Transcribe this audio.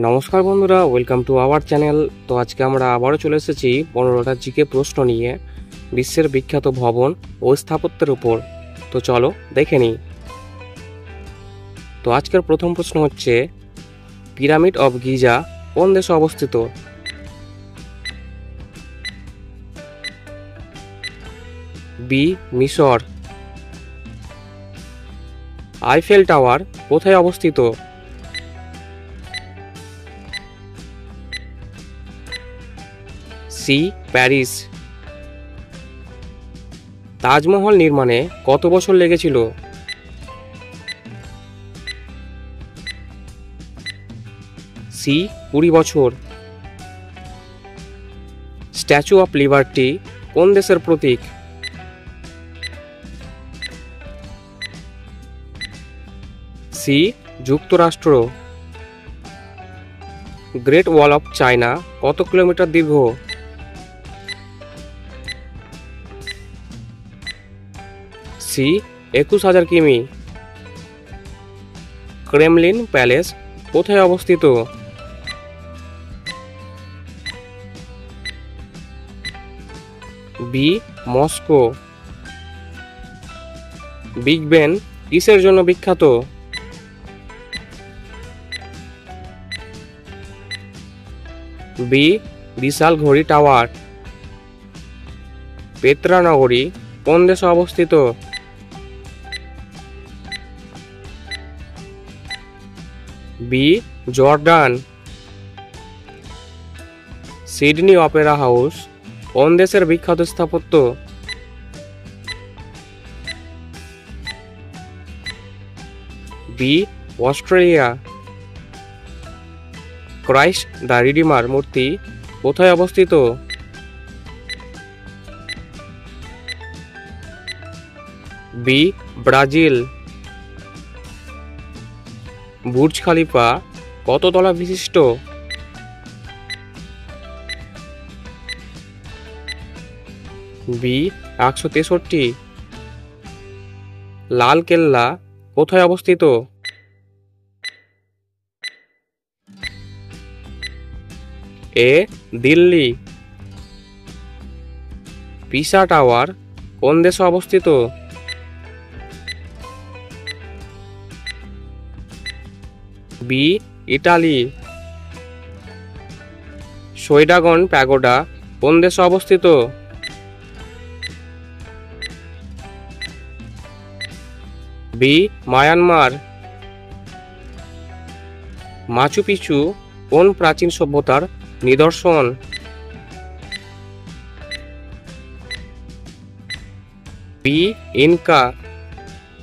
নমস্কার বন্ধুরা, welcome to our channel. তো আজকে আমরা আবারও চলে এসেছি 15টা জিকে প্রশ্ন নিয়ে বিশ্বের বিখ্যাত ভবন ও স্থাপত্যের উপর। তো চলো দেখে নিই। তো আজকের প্রথম প্রশ্ন হচ্ছে, পিরামিড অব গিজা কোন দেশে অবস্থিত? বি মিশর। আইফেল টাওয়ার কোথায় অবস্থিত? C Paris. তাজমহল নির্মাণে কত বছর লেগেছিল? সি 20 বছর। স্ট্যাচু অফ লিবার্টি কোন দেশের প্রতীক? সি যুক্তরাষ্ট্র। গ্রেট ওয়াল অফ চায়না কত কিলোমিটার দীর্ঘ? সি 21,000 কিমি। ক্রেমলিন প্যালেস কোথায় অবস্থিত? B Moscow. বিগ বেন কিসের জন্য বিখ্যাত? বি বিশাল ঘড়ি টাওয়ার। পেত্রা নগরী কোন দেশে অবস্থিত? B Jordan. Sydney Opera House কোন দেশের বিখ্যাত স্থাপত্য? B Australia. Christ the Redeemer মূর্তি কোথায় অবস্থিত? B Brazil. বুর্জ খলিফা কত তলা বিশিষ্ট? বি 163। লাল কেল্লা কোথায় অবস্থিত? এ দিল্লি। পিসা টাওয়ার কোন দেশে অবস্থিত? B Italy. সৈডাগন প্যাগোডা কোন দেশে অবস্থিত? B Myanmar. মাচু পিচু কোন প্রাচীন সভ্যতার নিদর্শন? B Inca.